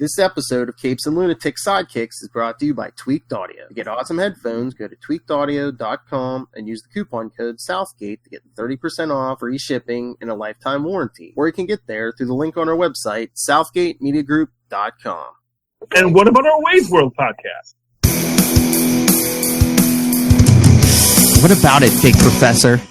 This episode of Capes and Lunatic Sidekicks is brought to you by Tweaked Audio. To get awesome headphones, go to tweakedaudio.com and use the coupon code Southgate to get 30% off, free shipping, and a lifetime warranty. Or you can get there through the link on our website, southgatemediagroup.com. And what about our Wayne's World podcast? What about it, Big Professor?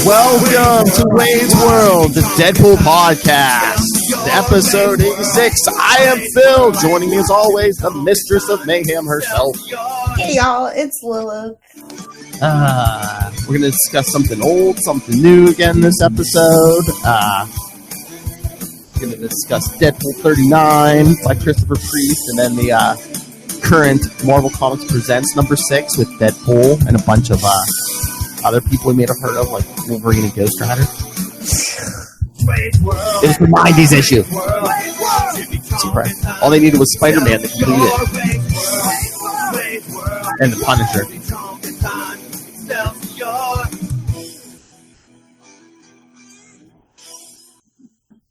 Welcome to Wayne's World, the Deadpool podcast, episode 86. I am Phil, joining me as always, the mistress of mayhem herself. Hey y'all, it's Lilith. We're going to discuss something old, something new again this episode. We're going to discuss Deadpool 39 by Christopher Priest, and then the current Marvel Comics Presents number 6 with Deadpool and a bunch of other people we may have heard of, like Wolverine and Ghost Rider. It was the 90s issue. Surprise. All they needed was Spider-Man to complete it. And the Punisher.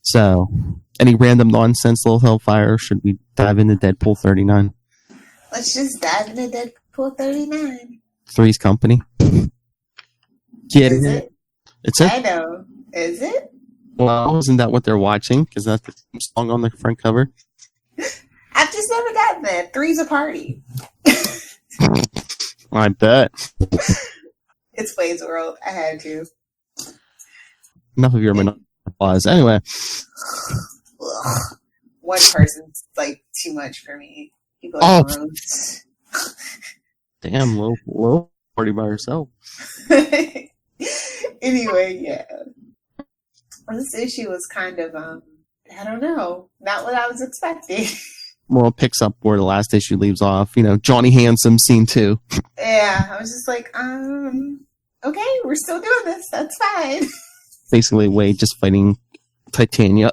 So, any random nonsense, Little Hellfire? Should we dive into Deadpool 39? Let's just dive into Deadpool 39. Three's Company. Get Is it? it? It's it? I know. Is it? Well, isn't that what they're watching? Because that's the song on the front cover. I've just never gotten that. Three's a party. I bet. It's Wayne's World. I had to. Enough of your applause. Anyway. Ugh. One person's like too much for me. People Oh. are gross. Damn, low party by herself. Anyway, yeah. This issue was kind of, I don't know, not what I was expecting. Well, it picks up where the last issue leaves off. You know, Johnny Handsome, scene 2. Yeah, I was just like, okay, we're still doing this. That's fine. Basically, Wade just fighting Titania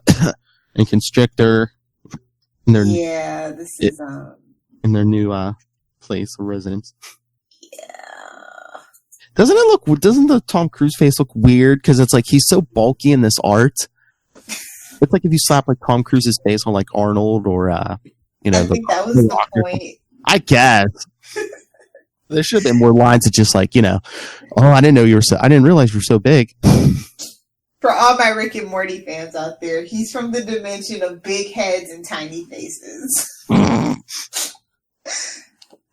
and Constrictor in their, Yeah, this is, in their new place of residence. yeah. Doesn't the Tom Cruise face look weird? Because it's like he's so bulky in this art. It's like if you slap like Tom Cruise's face on like Arnold or you know. I think that was the point. I guess there should have been more lines that just like, you know, oh, I didn't realize you were so big. For all my Rick and Morty fans out there, he's from the dimension of big heads and tiny faces.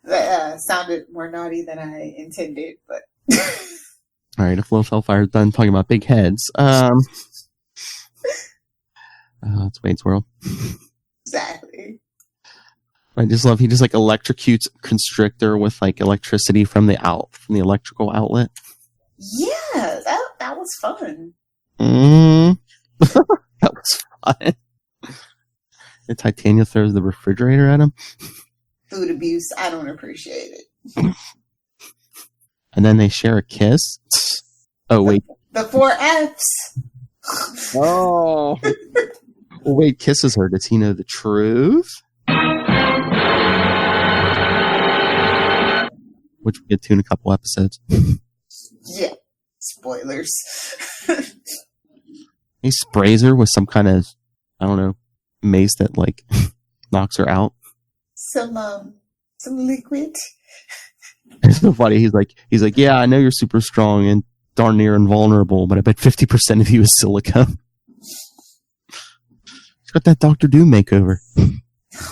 That sounded more naughty than I intended, but. All right, if Little Hellfire is done talking about big heads, it's Wayne's World. Exactly. I just love he just like electrocutes Constrictor with like electricity from the electrical outlet. Yeah, that was fun. That was fun. And Titania throws the refrigerator at him. Food abuse, I don't appreciate it. And then they share a kiss. Oh, wait. The 4 Fs. Oh. Well, Wade kisses her. Does he know the truth? Which we'll get to in a couple episodes. Yeah. Spoilers. He sprays her with some kind of, I don't know, mace that like knocks her out. Some liquid. It's so funny. He's like, yeah, I know you're super strong and darn near invulnerable, but I bet 50% of you is silica. She's got that Dr. Doom makeover.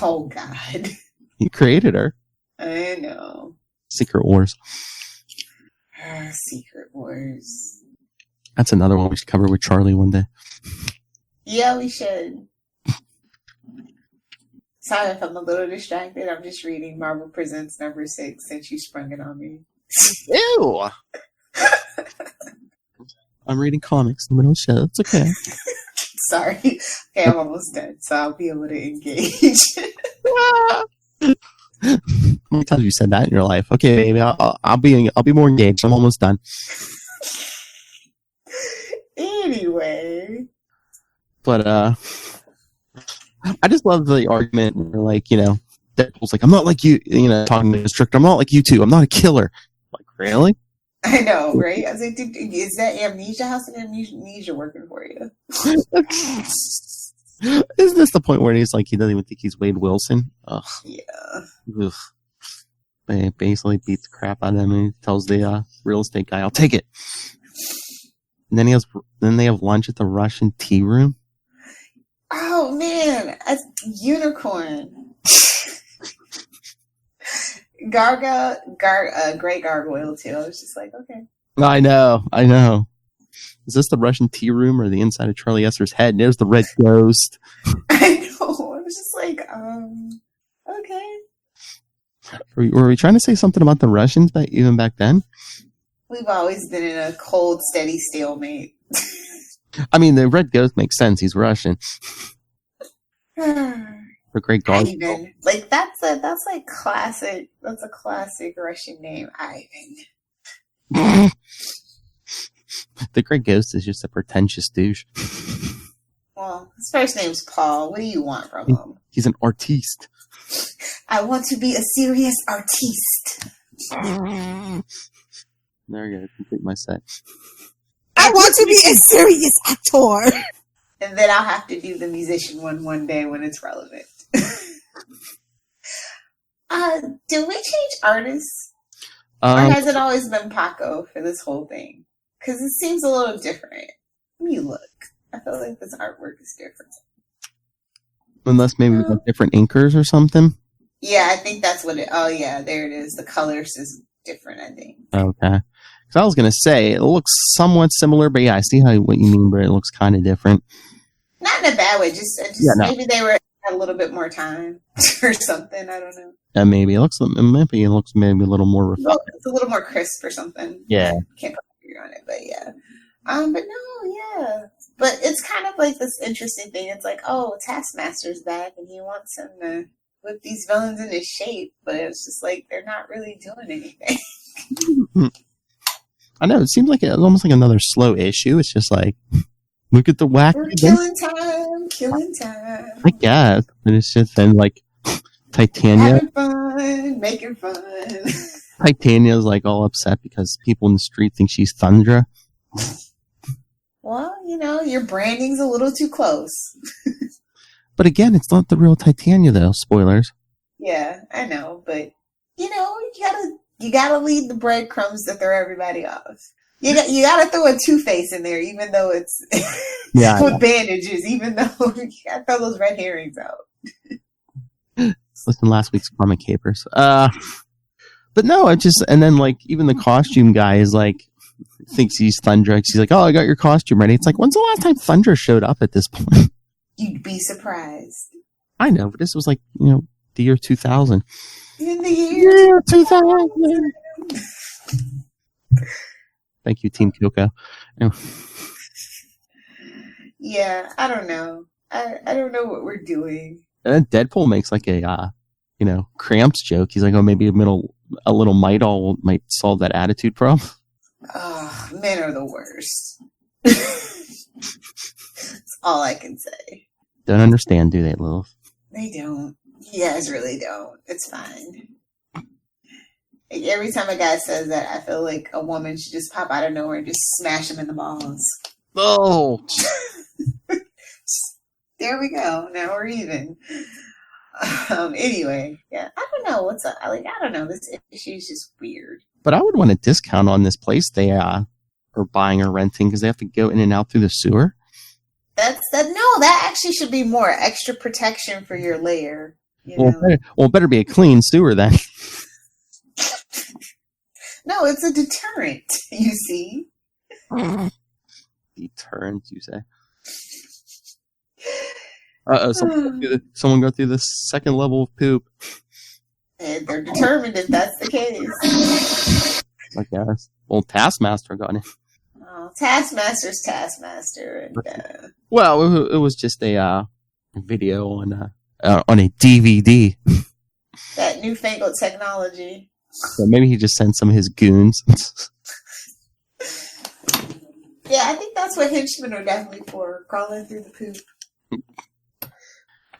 Oh, God. He created her. I know. Secret Wars. Secret Wars. That's another one we should cover with Charlie one day. Yeah, we should. Sorry if I'm a little distracted. I'm just reading Marvel Presents number 6 since you sprung it on me. Ew! I'm reading comics in the middle of the show. It's okay. Sorry. Okay, I'm almost done, so I'll be able to engage. How many times have you said that in your life? Okay, baby, I'll be more engaged. I'm almost done. Anyway. But I just love the argument where, like, you know, Deadpool's like, I'm not like you, you know, talking to the Constrictor. I'm not like you two. I'm not a killer. Like, really? I know, right? I was like, is that Amnesia? How's the amnesia working for you? Isn't this the point where he's like, he doesn't even think he's Wade Wilson? Ugh. Yeah. Ugh. They basically beats the crap out of him and he tells the real estate guy, I'll take it. And then they have lunch at the Russian tea room. Oh man, a unicorn. Great gargoyle too. I was just like, okay. I know. Is this the Russian tea room or the inside of Charlie Esser's head? And there's the red ghost. I know. I was just like, okay. Were we trying to say something about the Russians even back then? We've always been in a cold, steady stalemate. I mean, the red ghost makes sense. He's Russian. For great gargoyle. Like that's like classic. That's a classic Russian name, Ivan. The Great Ghost is just a pretentious douche. Well, his first name's Paul. What do you want from him? He's an artiste. I want to be a serious artiste. There you go. Complete my set. I want to be a serious actor. And then I'll have to do the musician one day when it's relevant. Do we change artists? Or has it always been Paco for this whole thing? Because it seems a little different. Let me look. I feel like this artwork is different. Unless maybe we've got different inkers or something? Yeah, I think that's what it... Oh, yeah, there it is. The colors is different, I think. Okay. Because I was going to say, it looks somewhat similar, but yeah, I see what you mean, but it looks kind of different. Not in a bad way, just maybe they had a little bit more time or something, I don't know. Yeah, maybe. It looks maybe a little more refined. It's a little more crisp or something. Yeah. Can't put my finger on it, but yeah. But no, yeah. But it's kind of like this interesting thing. It's like, oh, Taskmaster's back and he wants him to whip these villains into shape, but it's just like they're not really doing anything. I know, it seems like it's almost like another slow issue. It's just like, look at the whack. We're killing time. I guess. And it's just then like Titania. Having fun, making fun. Titania's like all upset because people in the street think she's Thundra. Well, your branding's a little too close. But again, it's not the real Titania though. Spoilers. Yeah, I know, but you gotta lead the breadcrumbs to throw everybody off. You gotta throw a Two-Face in there, even though it's with bandages. Even though you gotta throw those red herrings out. Listen, last week's Comic Capers. But no, and then like even the costume guy is like thinks he's Thundra. He's like, "Oh, I got your costume ready." It's like, when's the last time Thundra showed up at this point? You'd be surprised. I know, but this was like the year 2000. In the year 2000. Thank you, Team Kyoko. Yeah, I don't know. I don't know what we're doing. And then Deadpool makes like a cramps joke. He's like, oh, maybe a little might solve that attitude problem. Men are the worst. That's all I can say. Don't understand, do they, Lilith? They don't. You guys really don't. It's fine. Like, every time a guy says that, I feel like a woman should just pop out of nowhere and just smash him in the balls. Oh! There we go. Now we're even. Anyway, yeah, I don't know what's up. I don't know. This issue is just weird. But I would want a discount on this place they are buying or renting because they have to go in and out through the sewer. That actually should be more extra protection for your lair. It better be a clean sewer then. No, it's a deterrent, you see. Deterrent, you say? Someone go through the second level of poop. And they're determined if that's the case. I guess. Well, Taskmaster got it. Oh, Taskmaster's Taskmaster. And, well, it was just a video on a DVD. That newfangled technology. So maybe he just sent some of his goons. Yeah, I think that's what henchmen are definitely for, crawling through the poop.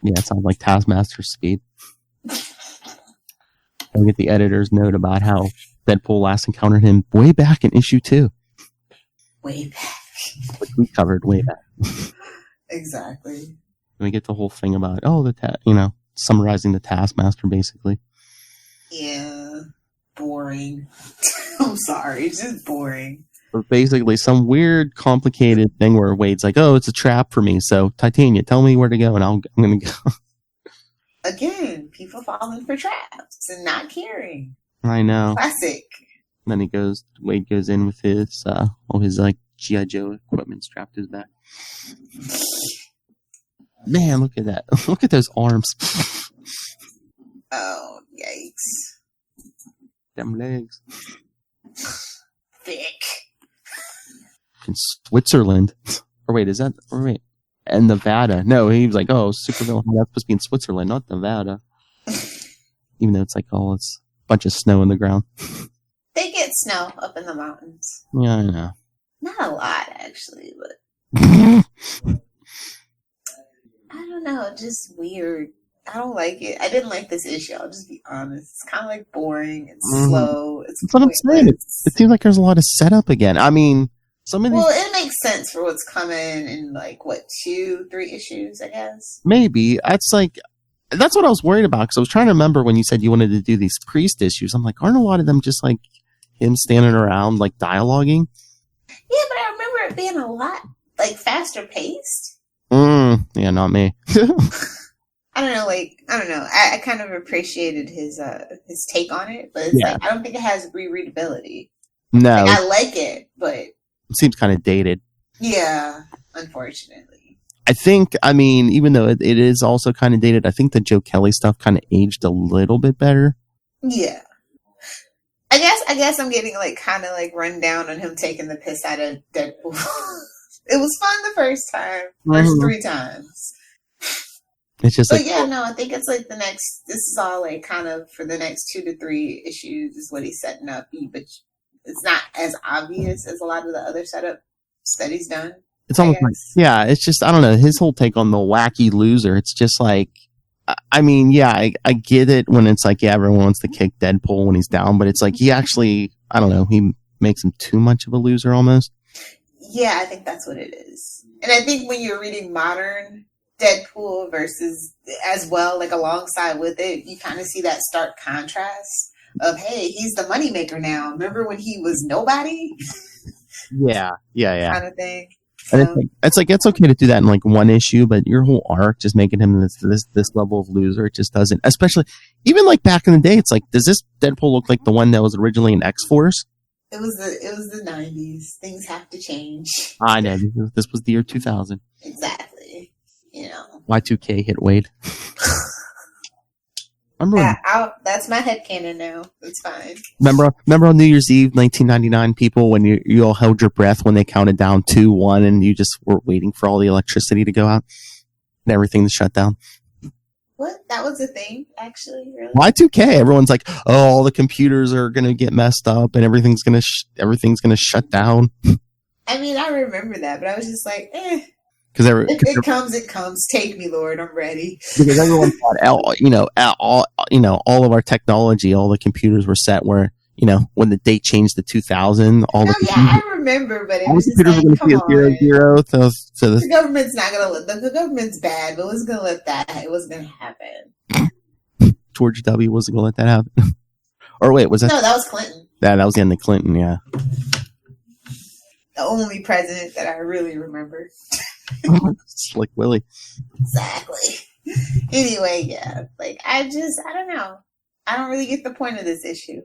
Yeah, it sounds like Taskmaster's speed. I'll get the editor's note about how Deadpool last encountered him way back in issue 2. Way back. Which we covered way back. Exactly. we get the whole thing about summarizing the Taskmaster basically. Yeah, boring. I'm sorry, it's just boring. But basically, some weird, complicated thing where Wade's like, "Oh, it's a trap for me. So, Titania, tell me where to go, and I'm going to go." Again, people falling for traps and not caring. I know. Classic. And then Wade goes in with his all his like G.I. Joe equipment strapped to his back. Man, look at that! Look at those arms. Oh, yikes! Them legs. Thick. In Switzerland. Or wait, and Nevada. No, he was like, oh, supervillain. That's supposed to be in Switzerland, not Nevada. Even though it's like it's a bunch of snow on the ground. They get snow up in the mountains. Yeah, I know. Not a lot, actually, but I don't know, just weird. I don't like it. I didn't like this issue. I'll just be honest. It's kind of like boring. It's slow. That's what I'm saying. It seems like there's a lot of setup again. I mean, some of these. Well, it makes sense for what's coming in like 2-3 issues, I guess. Maybe that's what I was worried about because I was trying to remember when you said you wanted to do these Priest issues. I'm like, aren't a lot of them just like him standing around like dialoguing? Yeah, but I remember it being a lot like faster paced. Yeah, not me. I don't know. I kind of appreciated his take on it, but it's like I don't think it has rereadability. No, I like it, but it seems kind of dated. Yeah, unfortunately. I think, even though it is also kind of dated, I think the Joe Kelly stuff kind of aged a little bit better. Yeah. I guess I'm getting kind of run down on him taking the piss out of Deadpool. It was fun the first time, first 3 times. It's just I think it's this is all kind of for the next 2 to 3 issues is what he's setting up. But it's not as obvious as a lot of the other setup studies done. It's almost it's just, I don't know, his whole take on the wacky loser. It's just I get it when it's everyone wants to kick Deadpool when he's down, but it's he actually, I don't know, he makes him too much of a loser almost. Yeah, I think that's what it is. And I think when you're reading modern Deadpool versus as well, alongside with it, you kind of see that stark contrast of, hey, he's the moneymaker now. Remember when he was nobody? Yeah. Kind of thing. And it's okay to do that in one issue, but your whole arc just making him this level of loser, it just doesn't. Especially even back in the day, it's does this Deadpool look like the one that was originally in X-Force? It was the 90s. Things have to change. I know. This was the year 2000. Exactly. Y2K hit Wade. That's my headcanon now. It's fine. Remember on New Year's Eve, 1999, people, when you all held your breath when they counted down 2, 1, and you just were waiting for all the electricity to go out and everything to shut down? What? That was a thing, actually? Really? Y2K. Everyone's like, oh, all the computers are going to get messed up and everything's going to shut down. I remember that, but I was just like, eh. Because it comes. Take me, Lord. I'm ready. Because everyone thought, all of our technology, all the computers were set where, when the date changed to 2000, I remember, but it was just computers were going to be 0, 0. So the government's not going to let the government's bad, but it wasn't going to let that. It wasn't going to happen. George W. wasn't going to let that happen. Or wait, was that? No, that was Clinton. Yeah, that was the end of Clinton. Yeah. The only president that I really remember. Slick Willie. Exactly. Anyway, yeah. I don't know. I don't really get the point of this issue.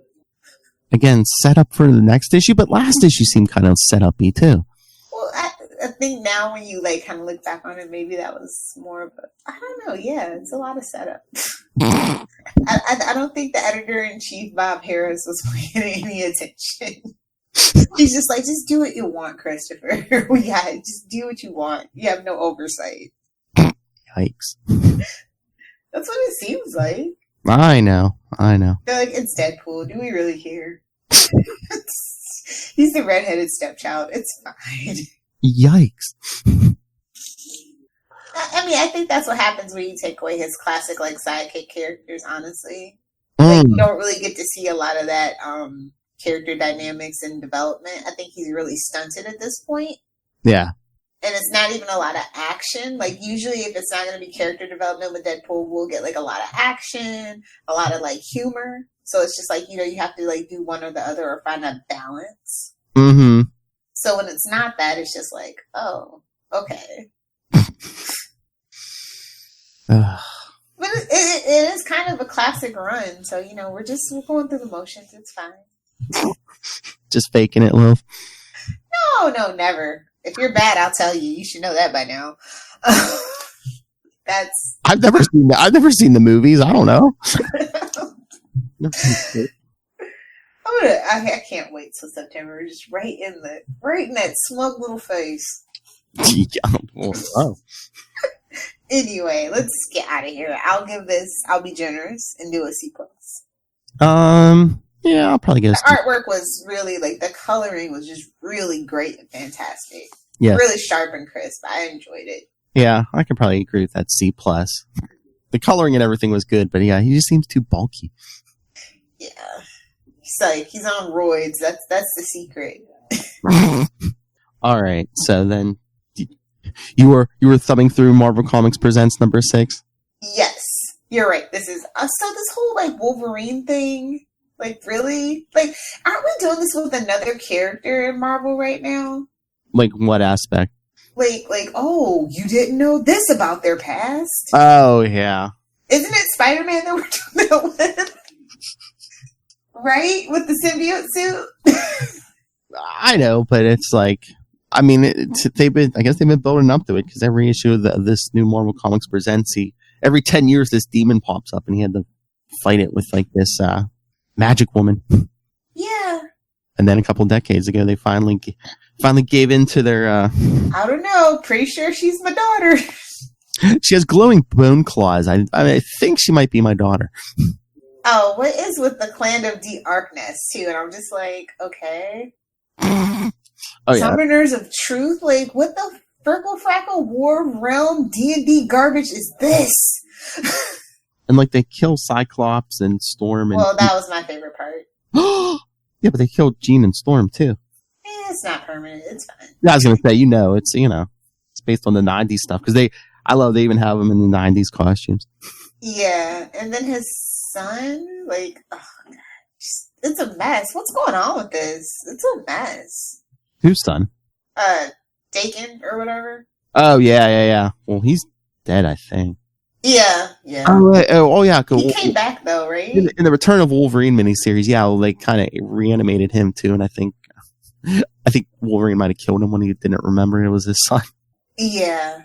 Again, set up for the next issue, but last issue seemed kind of set up-y too. Well, I think now when you kind of look back on it, maybe that was more of a, I don't know, yeah, it's a lot of setup. I don't think the editor-in-chief, Bob Harris, was paying any attention. He's just just do what you want, Christopher. Just do what you want. You have no oversight. Yikes. That's what it seems like. I know. They're it's Deadpool. Do we really care? He's the redheaded stepchild. It's fine. Yikes. I think that's what happens when you take away his classic sidekick characters, honestly. You don't really get to see a lot of that character dynamics and development. I think he's really stunted at this point. Yeah. And it's not even a lot of action. Like, usually if it's not going to be character development with Deadpool, we'll get, like, a lot of action, a lot of, like, humor. So it's just like, you know, you have to, like, do one or the other or find a balance. Mm-hmm. So when it's not that, it's just like, oh, okay. But it is kind of a classic run. So, you know, we're going through the motions. It's fine. Just faking it, love. No, never. If you're bad, I'll tell you. You should know that by now. I've never seen the movies. I don't know. I can't wait till September. Just right in that smug little face. Oh. Anyway, let's get out of here. I'll be generous and do a C+. Yeah, I'll probably get the artwork was really, like, the coloring was just really great and fantastic. Yeah. Really sharp and crisp. I enjoyed it. Yeah, I can probably agree with that C+. The coloring and everything was good, but yeah, he just seems too bulky. Yeah. He's on roids. That's the secret. All right, so then you were thumbing through Marvel Comics Presents number 6? Yes, you're right. This is so this whole, like, Wolverine thing. Like, really? Like, aren't we doing this with another character in Marvel right now? Like, what aspect? Like, oh, you didn't know this about their past? Oh, yeah. Isn't it Spider-Man that we're doing that with? Right? With the symbiote suit? I know, but it's like, I mean, I guess they've been building up to it, because every issue of this new Marvel Comics Presents, every 10 years this demon pops up, and he had to fight it with, like, this magic woman. Yeah. And then a couple decades ago, they finally gave in to their... I don't know. Pretty sure she's my daughter. She has glowing bone claws. I think she might be my daughter. Oh, what is with the Clan of D Arkness, too? And I'm just like, okay. Oh, yeah. Summoners of Truth? Like, what the Firkle Frackle War Realm D&D garbage is this? And, like, they kill Cyclops and Storm. And that was my favorite part. Yeah, but they killed Jean and Storm, too. It's not permanent. It's fine. Yeah, I was going to say, it's based on the 90s stuff. Because they even have them in the 90s costumes. Yeah, and then his son, like, oh, God. It's a mess. What's going on with this? It's a mess. Whose son? Dakin or whatever. Oh, yeah. Well, he's dead, I think. Yeah. Oh, yeah. He came back, though, right? In the Return of Wolverine miniseries, yeah, they kind of reanimated him, too, and I think Wolverine might have killed him when he didn't remember it was his son. Yeah.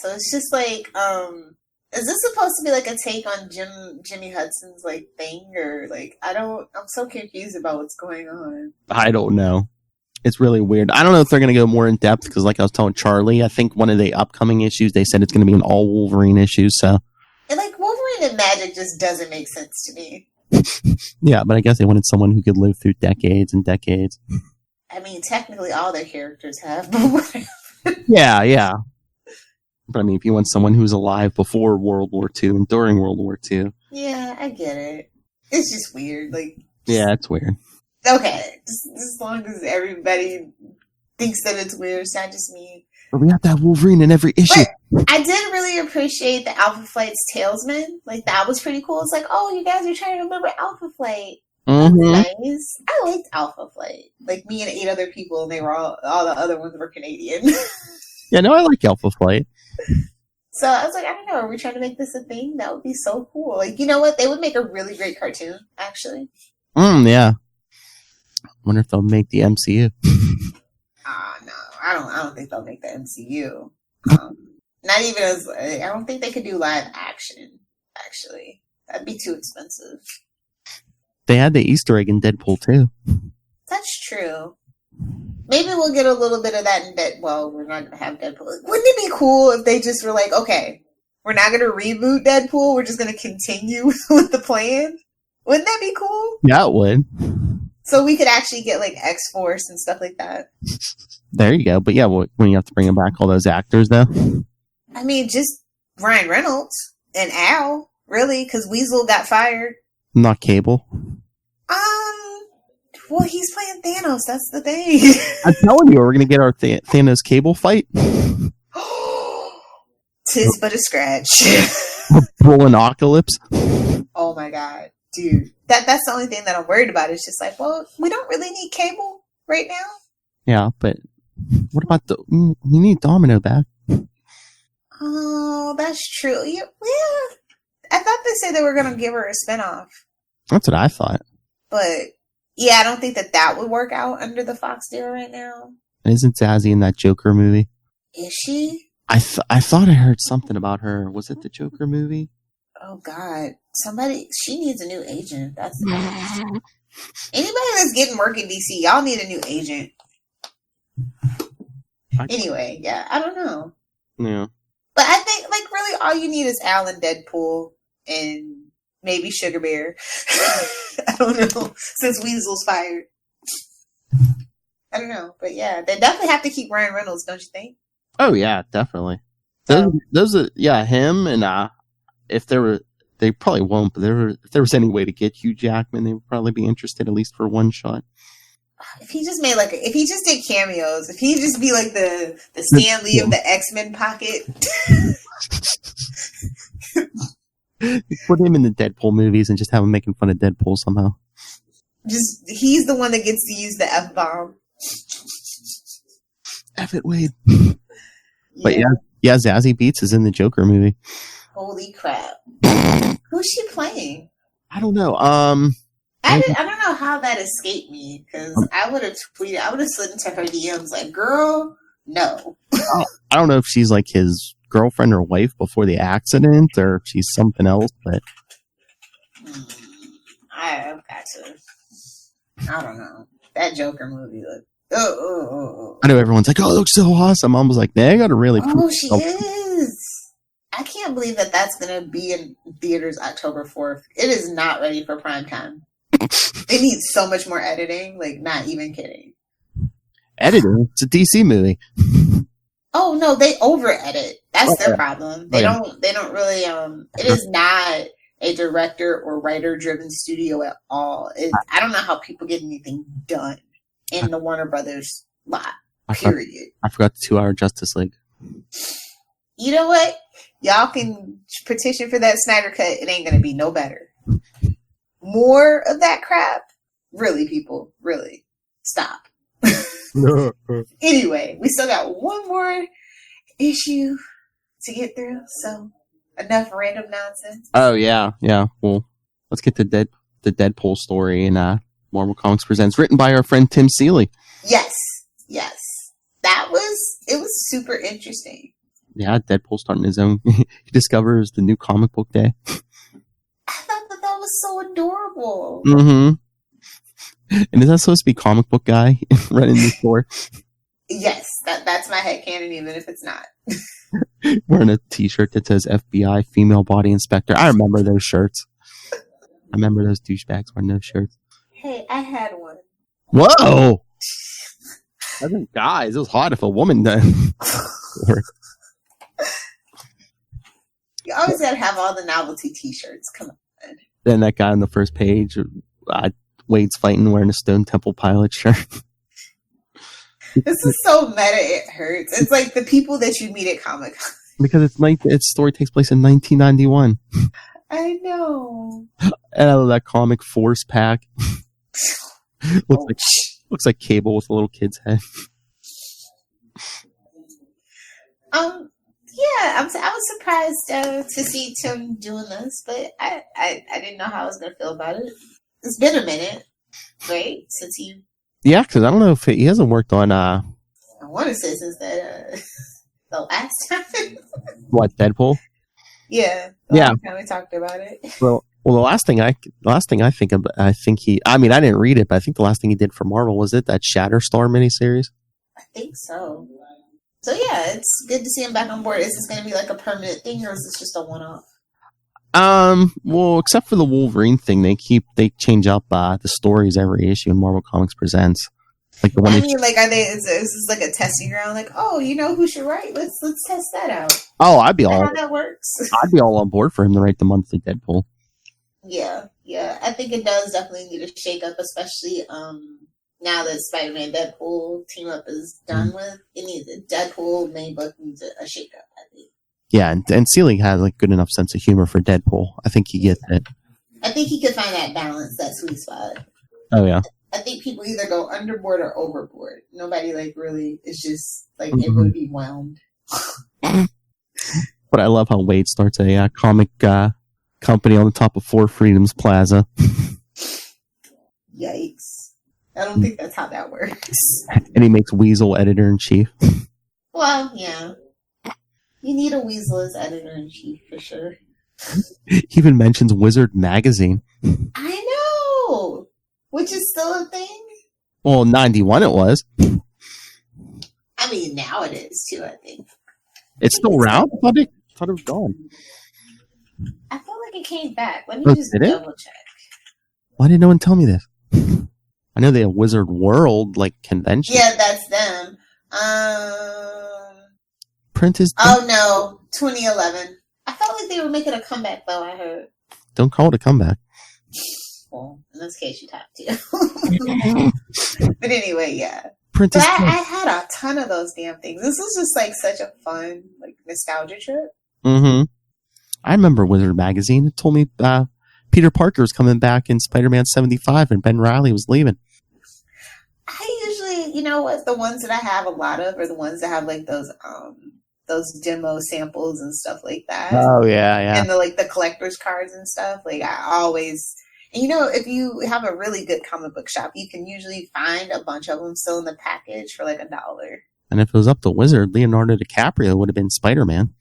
So it's just like, is this supposed to be like a take on Jimmy Hudson's, like, thing? Or, like, I'm so confused about what's going on. I don't know. It's really weird. I don't know if they're going to go more in depth, because like I was telling Charlie, I think one of the upcoming issues, they said it's going to be an all Wolverine issue, so. And, like, Wolverine and magic just doesn't make sense to me. Yeah, but I guess they wanted someone who could live through decades and decades. I mean, technically all their characters have, but whatever. Yeah. But I mean, if you want someone who's alive before World War II and during World War II. Yeah, I get it. It's just weird. Like, yeah, it's weird. Okay, just as long as everybody thinks that it's weird, it's not just me. But we have to have Wolverine in every issue. But I did really appreciate the Alpha Flight's talesman. Like, that was pretty cool. It's like, oh, you guys are trying to remember Alpha Flight. Mm-hmm. That's nice. I liked Alpha Flight. Like, me and 8 other people, and they were all the other ones were Canadian. Yeah, no, I like Alpha Flight. So I was like, I don't know, are we trying to make this a thing? That would be so cool. Like, you know what? They would make a really great cartoon, actually. Yeah. Wonder if they'll make the MCU. No, I don't think they'll make the MCU. Not even as, I don't think they could do live action, actually. That'd be too expensive. They had the Easter egg in Deadpool, too. That's true. Maybe we'll get a little bit of that in Deadpool. Well, we're not going to have Deadpool. Wouldn't it be cool if they just were like, okay, we're not going to reboot Deadpool, we're just going to continue with the plan? Wouldn't that be cool? Yeah, it would. So we could actually get, like, X-Force and stuff like that. There you go. But yeah, when you have to bring back all those actors, though? I mean, just Ryan Reynolds and Al, really, because Weasel got fired. Not Cable. Well, he's playing Thanos. That's the thing. I'm telling you, we're gonna get our Thanos Cable fight. Tis but a scratch. Rolling Ocalypse. Oh my god, dude. That's the only thing that I'm worried about. It's just like, well, we don't really need Cable right now. Yeah, but what about we need Domino back. Oh, that's true. Yeah. I thought they said they were gonna give her a spinoff. That's what I thought. But yeah, I don't think that would work out under the Fox deal right now. Isn't Zazie in that Joker movie? Is she? I thought I heard something about her. Was it the Joker movie? Oh God, she needs a new agent. That's anybody that's getting work in DC, y'all need a new agent. Anyway, yeah, I don't know. Yeah. But I think, like, really all you need is Alan Deadpool and maybe Sugar Bear. I don't know, since Weasel's fired. I don't know, but yeah, they definitely have to keep Ryan Reynolds, don't you think? Oh yeah, definitely. Those are him and if they probably won't, but if there was any way to get Hugh Jackman, they would probably be interested at least for one shot. If he just made if he just did cameos, if he just be like the Stan Lee of the X-Men pocket. Put him in the Deadpool movies and just have him making fun of Deadpool somehow. He's the one that gets to use the F-bomb. F it, Wade. But yeah, Zazie Beetz is in the Joker movie. Holy crap. Who's she playing? I don't know. I don't know how that escaped me, because I would have tweeted, I would have slid into her DMs like, girl, no. I don't know if she's like his girlfriend or wife before the accident, or if she's something else, but I've got to. I don't know. That Joker movie looked. Oh. I know everyone's like, oh, it looks so awesome. I was like, they got to really. Oh, she is. I can't believe that's going to be in theaters October 4th. It is not ready for prime time. It needs so much more editing. Like, not even kidding. Editing? It's a DC movie. Oh no, they over edit. That's their problem. They don't really. It is not a director or writer driven studio at all. I don't know how people get anything done in the Warner Brothers lot. Period. I forgot the 2-hour Justice League. You know what? Y'all can petition for that Snyder Cut. It ain't gonna be no better. More of that crap? Really, people? Really? Stop. Anyway, we still got one more issue to get through, so enough random nonsense. Oh, yeah. Well, let's get to the Deadpool story in Marvel Comics Presents, written by our friend Tim Seeley. Yes. It was super interesting. Yeah, Deadpool starting his own. He discovers the new comic book day. I thought that was so adorable. Mm-hmm. And is that supposed to be comic book guy running the store? Yes, that's my headcanon, even if it's not. Wearing a t-shirt that says FBI Female Body Inspector. I remember those shirts. I remember those douchebags wearing those shirts. Hey, I had one. Whoa! I think, guys, it was hot if a woman done. You always gotta have all the novelty t-shirts. Come on. Then that guy on the first page, Wade's fighting wearing a Stone Temple Pilot shirt. This is so meta, it hurts. It's like the people that you meet at Comic-Con. Because its story takes place in 1991. I know. And I love that comic Force Pack. Looks like Cable with a little kid's head. Yeah, I was surprised to see Tim doing this, but I didn't know how I was going to feel about it. It's been a minute, right? Since you... Yeah, because I don't know if he hasn't worked on... I want to say since that the last time. What, Deadpool? Yeah. Last time we talked about it. Well, the last thing I think of, I didn't read it, but I think the last thing he did for Marvel was that Shatterstar miniseries. I think so. So yeah, it's good to see him back on board. Is this going to be like a permanent thing, or is this just a one-off? Well, except for the Wolverine thing, they change up the stories every issue in Marvel Comics Presents. Like the one. I mean, like, is this like a testing ground? Like, oh, you know who should write? Let's test that out. Oh, I'd be all. How that works? I'd be all on board for him to write the monthly Deadpool. Yeah, Yeah, I think it does definitely need a shake-up, especially now that Spider-Man Deadpool team up is done with. It needs a Deadpool main book needs a shake-up, I think. Yeah, and Seelig has like good enough sense of humor for Deadpool. I think he gets it. I think he could find that balance, that sweet spot. Oh yeah. I think people either go underboard or overboard. Nobody like really is just like it would be whelmed. But I love how Wade starts a comic company on the top of Four Freedoms Plaza. Yikes. I don't think that's how that works. And he makes Weasel editor-in-chief. Well, yeah. You need a Weasel as editor-in-chief for sure. He even mentions Wizard Magazine. I know! Which is still a thing? Well, 91 it was. I mean, now it is too, I think. It's still around? I thought it was gone. I feel like it came back. Let me just double check. Why didn't no one tell me this? I know they have Wizard World like convention. Yeah, that's them. Print is. Oh no, 2011. I felt like they were making a comeback though. I heard. Don't call it a comeback. Well, in this case, you have to. But anyway, yeah. Print but I had a ton of those damn things. This was just like such a fun, like nostalgia trip. Mm-hmm. I remember Wizard Magazine. It told me Peter Parker was coming back in Spider-Man 75 and Ben Reilly was leaving. I usually, you know what, the ones that I have a lot of are the ones that have like those demo samples and stuff like that. Oh yeah. And the collector's cards and stuff. Like I always, and you know, if you have a really good comic book shop, you can usually find a bunch of them still in the package for like $1. And if it was up to Wizard, Leonardo DiCaprio would have been Spider-Man.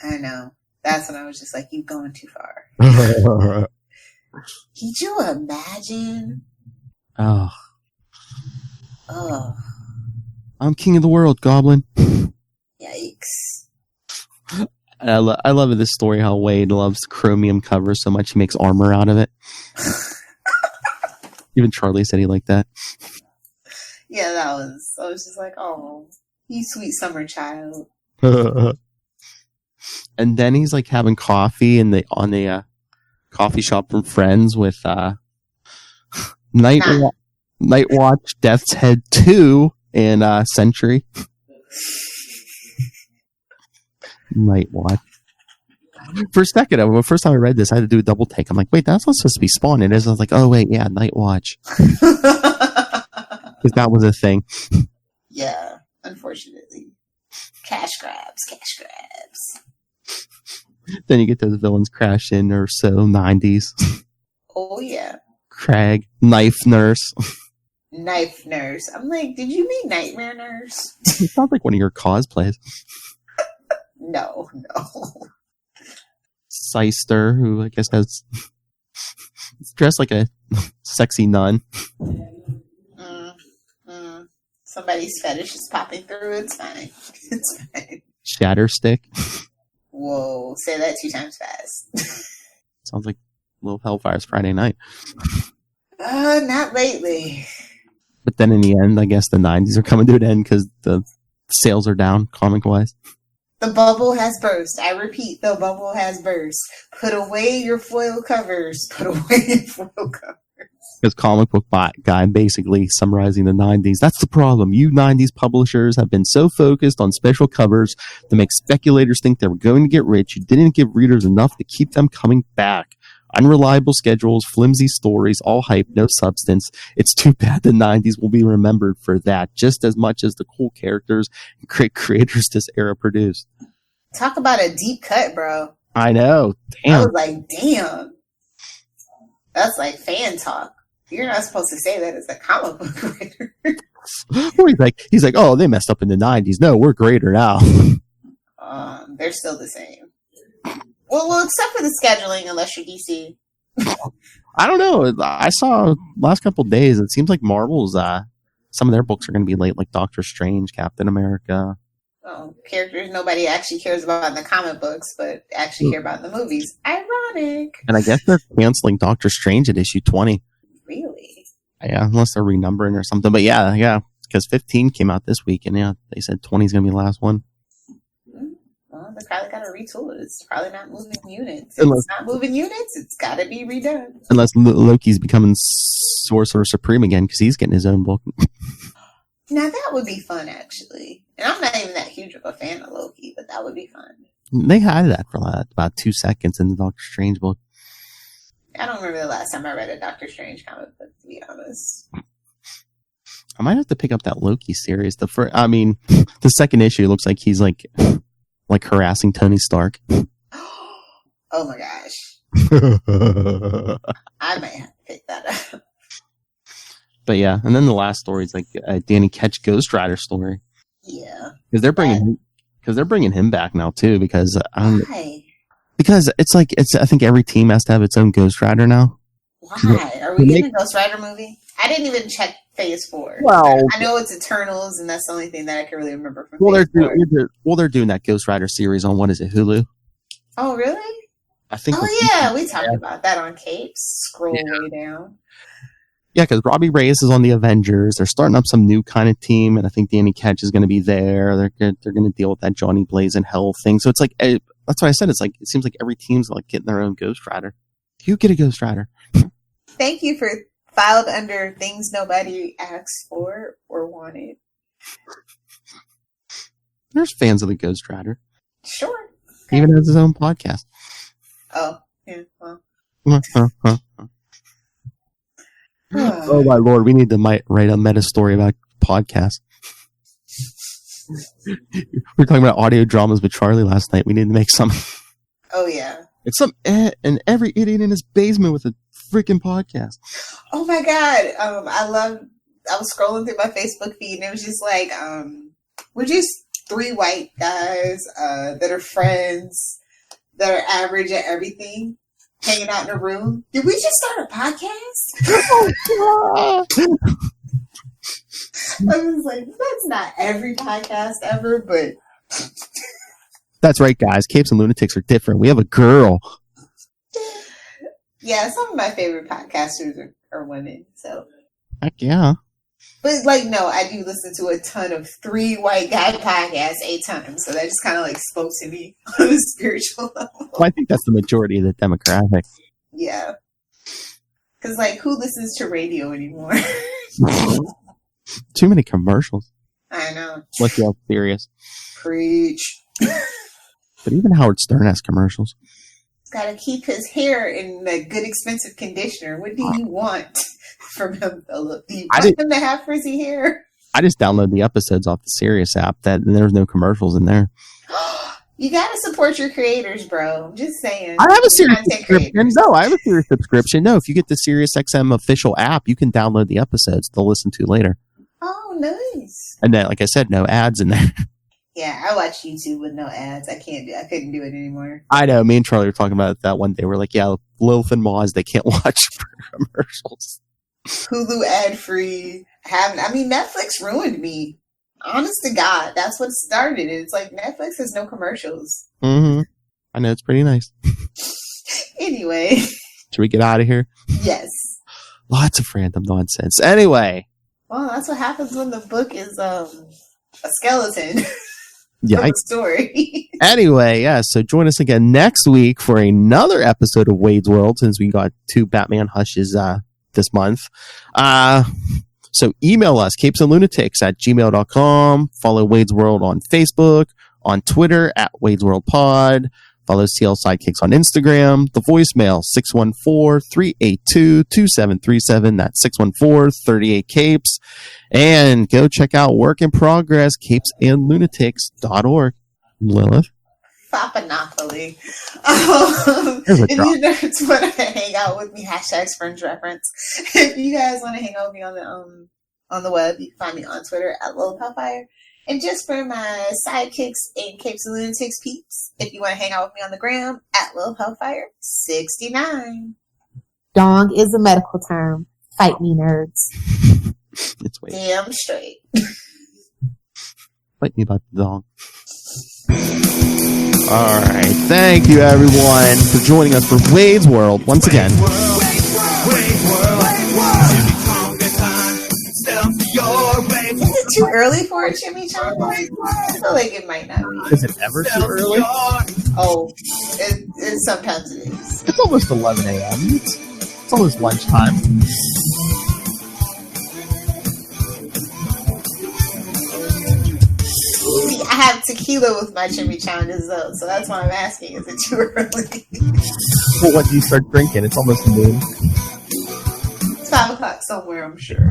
I know. That's when I was just like, you've gone too far. Could you imagine? Oh. Oh. I'm king of the world, Goblin. Yikes. I love this story, how Wade loves chromium covers so much he makes armor out of it. Even Charlie said he liked that. Yeah, I was just like, oh, you sweet summer child. And then he's like having coffee on the coffee shop from Friends with Night Watch, Death's Head 2, and Sentry. Night Watch. For a second, the first time I read this, I had to do a double take. I'm like, wait, that's not supposed to be Spawn. It is. I was like, oh wait, yeah, Night Watch. Because that was a thing. Yeah, unfortunately. Cash grabs. Then you get those villains crash in or so 90s. Oh yeah. Craig, Knife Nurse. Knife Nurse. I'm like, did you mean Nightmare Nurse? It sounds like one of your cosplays. No. Seister, who I guess has dressed like a sexy nun. Somebody's fetish is popping through. It's fine. It's fine. Shatterstick. Whoa, say that 2 times fast. Sounds like Little Hellfire's Friday night. Not lately. But then in the end, I guess the 90s are coming to an end because the sales are down, comic-wise. The bubble has burst. I repeat, the bubble has burst. Put away your foil covers. Because Comic Book Guy basically summarizing the 90s. That's the problem. You 90s publishers have been so focused on special covers to make speculators think they were going to get rich. You didn't give readers enough to keep them coming back. Unreliable schedules, flimsy stories, all hype, no substance. It's too bad the 90s will be remembered for that just as much as the cool characters and great creators this era produced. Talk about a deep cut, bro. I know. Damn. I was like, damn. That's like fan talk. You're not supposed to say that as a comic book writer. he's like, oh, they messed up in the 90s. No, we're greater now. They're still the same. Well, except for the scheduling, unless you're DC. I don't know. I saw last couple of days, it seems like Marvel's, some of their books are going to be late, like Doctor Strange, Captain America. Oh, characters nobody actually cares about in the comic books, but actually care about in the movies. Ironic. And I guess they're canceling Doctor Strange at issue 20. Really? Yeah, unless they're renumbering or something. But yeah, because 15 came out this week, and yeah, they said 20 is going to be the last one. Well, they probably got to retool it. It's probably not moving units. If it's not moving units, it's got to be redone. Unless Loki's becoming Sorcerer Supreme again, because he's getting his own book. Now, that would be fun, actually. And I'm not even that huge of a fan of Loki, but that would be fun. They had that for about 2 seconds in the Doctor Strange book. I don't remember the last time I read a Doctor Strange comic book, to be honest. I might have to pick up that Loki series. The second issue looks like he's like harassing Tony Stark. Oh my gosh. I might have to pick that up. But yeah, and then the last story is like Danny Ketch Ghost Rider story. Yeah. Because they're bringing him back now too. Because why? Because I think every team has to have its own Ghost Rider now. Why? Are we getting a Ghost Rider movie? I didn't even check Phase 4. Well, I know it's Eternals, and that's the only thing that I can really remember from Phase 4. They're doing that Ghost Rider series on, what is it, Hulu? Oh, really? I think. Oh, yeah, we talked about that on Capes. Scroll way down. Yeah, because Robbie Reyes is on the Avengers. They're starting up some new kind of team, and I think Danny Ketch is going to be there. They're going to deal with that Johnny Blaze in Hell thing. So it's like, that's what I said. It's like, it seems like every team's like getting their own Ghost Rider. You get a Ghost Rider. Thank you for filed under things nobody asked for or wanted. There's fans of the Ghost Rider. Sure. Okay. Even has his own podcast. Oh, yeah. Well. Oh my lord, we need to write a meta story about podcasts. We were talking about audio dramas with Charlie last night. We need to make some. Oh yeah. It's and every idiot in his basement with a freaking podcast. Oh my god. I was scrolling through my Facebook feed and it was just like, we're just 3 white guys that are friends, that are average at everything, hanging out in a room. Did we just start a podcast? I was like, that's not every podcast ever, but that's right, guys. Capes and Lunatics are different. We have a girl. Yeah, some of my favorite podcasters are women, so. Heck yeah. But, like, no, I do listen to a ton of 3 white guy podcasts 8 times, so that just kind of, like, spoke to me on a spiritual level. Well, I think that's the majority of the demographic. Yeah. Because, like, who listens to radio anymore? Too many commercials. I know. Unless you're all serious. Preach. But even Howard Stern has commercials. He's got to keep his hair in a good, expensive conditioner. What do you want from him, Philip? Do you want him to have frizzy hair? I just download the episodes off the Sirius app. There's no commercials in there. You got to support your creators, bro. I'm just saying. I have a Sirius subscription. No, I have a Sirius subscription. No, if you get the Sirius XM official app, you can download the episodes to listen to later. Oh, nice. And then, like I said, no ads in there. Yeah, I watch YouTube with no ads. I couldn't do it anymore. I know. Me and Charlie were talking about it that one day. We're like, yeah, Lilith and Moz, they can't watch commercials. Hulu ad-free. Netflix ruined me. Honest to God, that's what started it. It's like Netflix has no commercials. Mm-hmm. I know, it's pretty nice. Anyway. Should we get out of here? Yes. Lots of random nonsense. Anyway. Well, that's what happens when the book is a skeleton. Yeah. Story. Anyway, yeah, so join us again next week for another episode of Wade's World, since we got 2 Batman Hushes this month. So email us, capesandlunatics@gmail.com. Follow Wade's World on Facebook, on Twitter @Wade'sWorldPod. Follow CL Sidekicks on Instagram. The voicemail, 614-382-2737. That's 614-38-CAPES. And go check out Work in Progress, capesandlunatics.org. Lilith? Fapanopoly. If you nerds want to hang out with me, #Friends Reference. If you guys want to hang out with me on the web, you can find me on Twitter @LilithHellfire. And just for my sidekicks and Capes and Lunatics peeps, if you want to hang out with me on the gram, @LilithHellfire69. Dong is a medical term. Fight me, nerds. It's Wade. Damn straight. Fight me about the dong. All right. Thank you, everyone, for joining us for Wade's World once again. Is it too early for a chimichanga? I feel like it might not be. Is it ever too early? Oh, sometimes it is. It's almost 11 a.m. It's almost lunchtime. See, I have tequila with my chimichangas though, so that's why I'm asking, is it too early? Well, when do you start drinking? It's almost noon. It's 5 o'clock somewhere, I'm sure. You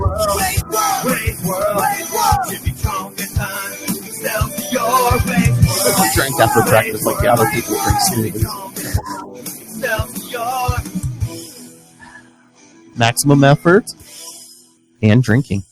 drank after breakfast like the other people drink smoothies. Maximum effort and drinking.